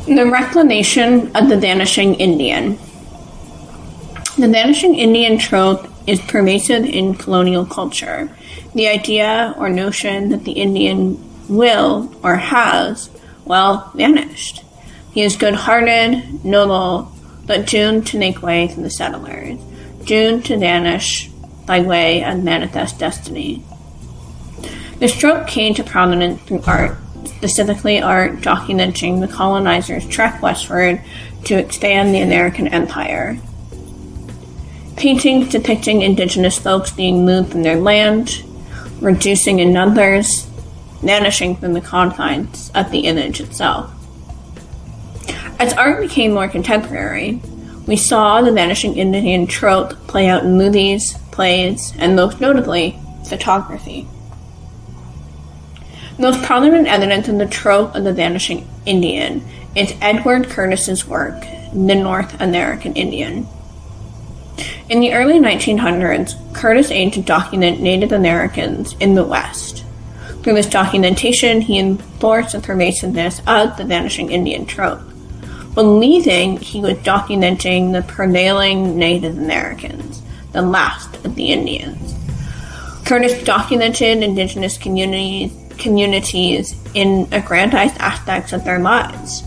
The reclamation of the vanishing Indian. The vanishing Indian trope is pervasive in colonial culture. The idea or notion that the Indian will or has, vanished. He is good-hearted, noble, but doomed to make way to the settlers, doomed to vanish by way of manifest destiny. This trope came to prominence through art, specifically art documenting the colonizers' trek westward to expand the American empire. Paintings depicting indigenous folks being moved from their land, reducing in numbers, vanishing from the confines of the image itself. As art became more contemporary, we saw the vanishing Indian trope play out in movies, plays, and most notably, photography. Most prominent evidence of the trope of the vanishing Indian is Edward Curtis's work, The North American Indian. In the early 1900s, Curtis aimed to document Native Americans in the West. Through this documentation, he enforced the pervasiveness of the vanishing Indian trope, believing he was documenting the prevailing Native Americans, the last of the Indians. Curtis documented indigenous communities in aggrandized aspects of their lives.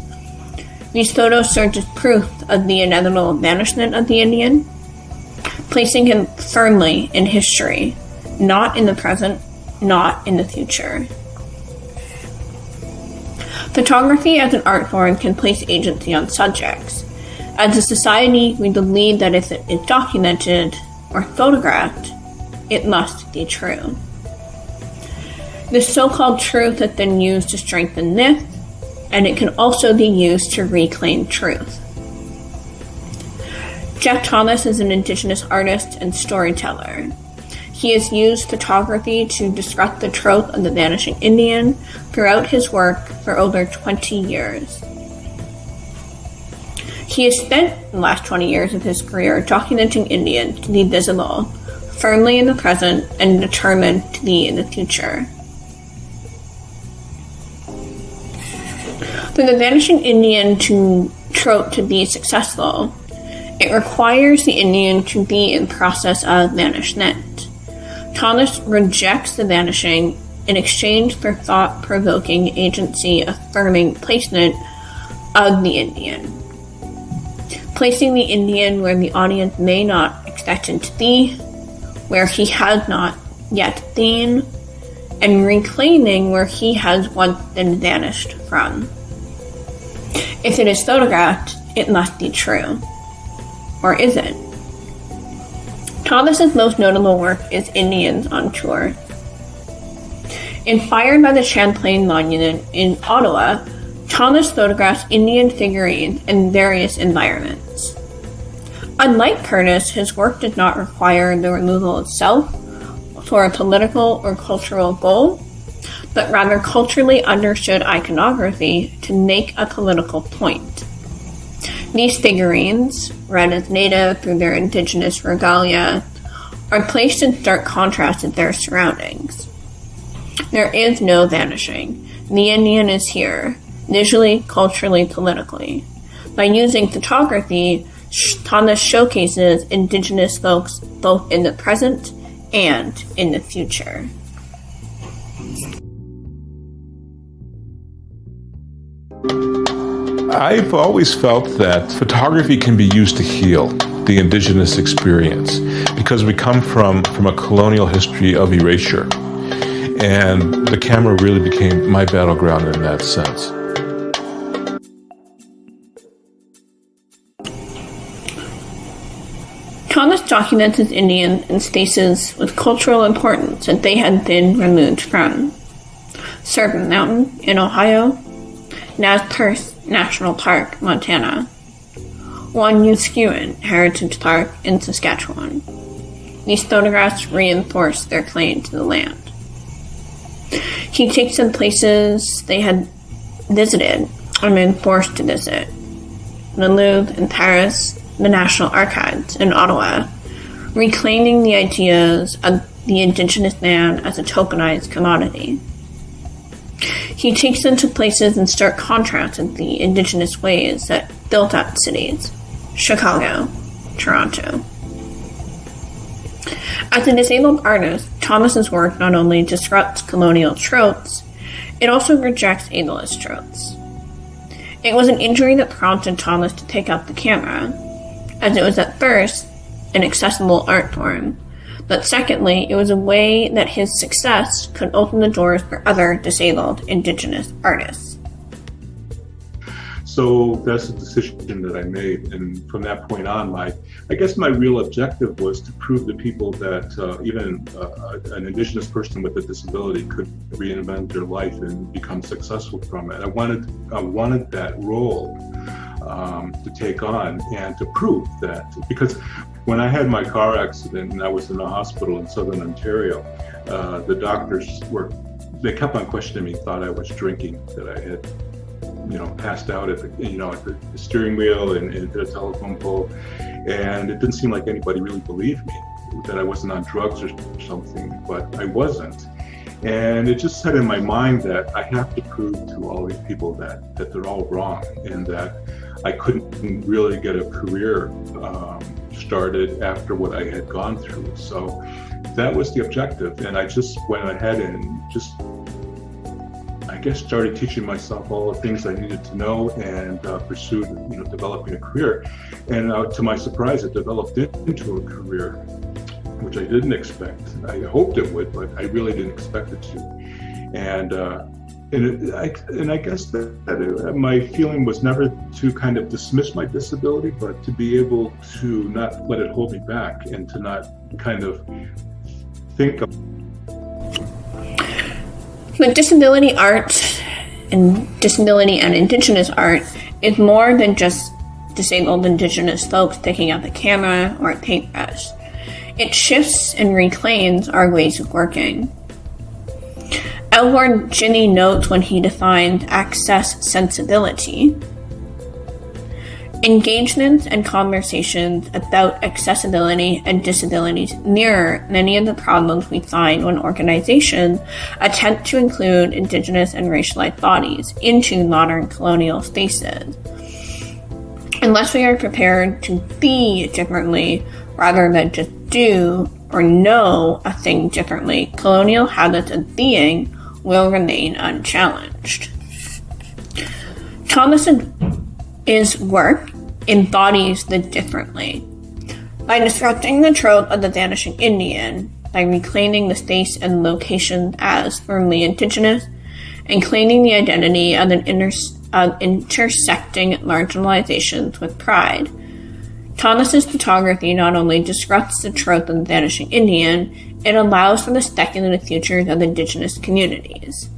These photos served as proof of the inevitable vanishment of the Indian, placing him firmly in history, not in the present, not in the future. Photography as an art form can place agency on subjects. As a society, we believe that if it is documented or photographed, it must be true. This so-called truth has been used to strengthen myth, and it can also be used to reclaim truth. Jeff Thomas is an indigenous artist and storyteller. He has used photography to disrupt the trope of the vanishing Indian throughout his work for over 20 years. He has spent the last 20 years of his career documenting Indians to be visible, firmly in the present, and determined to be in the future. For the vanishing Indian trope to be successful, it requires the Indian to be in process of vanishment. Thomas rejects the vanishing in exchange for thought-provoking, agency-affirming placement of the Indian. Placing the Indian where the audience may not expect him to be, where he has not yet been, and reclaiming where he has once been vanished from. If it is photographed, it must be true. Or is it? Thomas's most notable work is Indians on Tour. Inspired by the Champlain Monument in Ottawa, Thomas photographs Indian figurines in various environments. Unlike Curtis, his work did not require the removal of self for a political or cultural goal, but rather culturally understood iconography to make a political point. These figurines, read as native through their indigenous regalia, are placed in stark contrast with their surroundings. There is no vanishing. The Indian is here, visually, culturally, politically. By using photography, Thomas showcases indigenous folks both in the present and in the future. I've always felt that photography can be used to heal the indigenous experience because we come from a colonial history of erasure, and the camera really became my battleground in that sense. Thomas documents his Indians in spaces with cultural importance that they had been removed from. Serpent Mountain in Ohio, Nez National Park, Montana, Wanyuskewin Heritage Park in Saskatchewan. These photographs reinforce their claim to the land. He takes them places they had visited or been forced to visit. The Louvre in Paris, the National Archives in Ottawa, reclaiming the ideas of the indigenous man as a tokenized commodity. He takes them to places in stark contrast with the indigenous ways that built up cities: Chicago, Toronto. As a disabled artist, Thomas's work not only disrupts colonial tropes, it also rejects ableist tropes. It was an injury that prompted Thomas to take up the camera, as it was at first an accessible art form, but secondly, it was a way that his success could open the doors for other disabled Indigenous artists. So that's a decision that I made, and from that point on, I guess my real objective was to prove to people that even an Indigenous person with a disability could reinvent their life and become successful from it. I wanted that role to take on and to prove that, because when I had my car accident and I was in the hospital in Southern Ontario, the doctors they kept on questioning me, thought I was drinking, that I had passed out at the steering wheel and at the telephone pole, and it didn't seem like anybody really believed me, that I wasn't on drugs or something, but I wasn't. And it just set in my mind that I have to prove to all these people that they're all wrong, and that I couldn't really get a career started after what I had gone through. So that was the objective, and I just went ahead and just, I guess, started teaching myself all the things I needed to know, and pursued, developing a career. And to my surprise, it developed into a career, which I didn't expect. I hoped it would, but I really didn't expect it to. And I guess that my feeling was never to kind of dismiss my disability, but to be able to not let it hold me back, and to not kind of think of. But disability art and disability and Indigenous art is more than just disabled Indigenous folks picking up a camera or a paintbrush. It shifts and reclaims our ways of working. Elward Ginny notes when he defines access sensibility: engagements and conversations about accessibility and disabilities mirror many of the problems we find when organizations attempt to include Indigenous and racialized bodies into modern colonial spaces. Unless we are prepared to be differently rather than just do or know a thing differently, colonial habits of being will remain unchallenged. Thomas's work embodies the differently. By disrupting the trope of the vanishing Indian, by reclaiming the space and location as firmly Indigenous, and claiming the identity of intersecting marginalizations with pride, Thomas's photography not only disrupts the trope of the vanishing Indian, it allows for the speculative futures of Indigenous communities.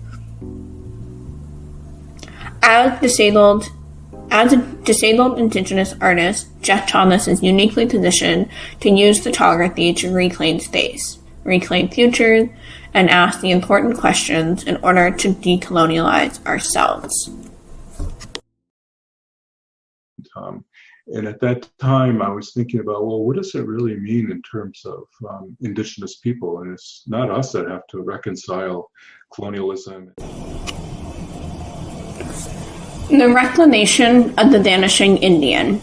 As a disabled Indigenous artist, Jeff Thomas is uniquely positioned to use photography to reclaim space, reclaim futures, and ask the important questions in order to decolonialize ourselves. And at that time, I was thinking about, well, what does it really mean in terms of Indigenous people? And it's not us that have to reconcile colonialism. The reclamation of the vanishing Indian.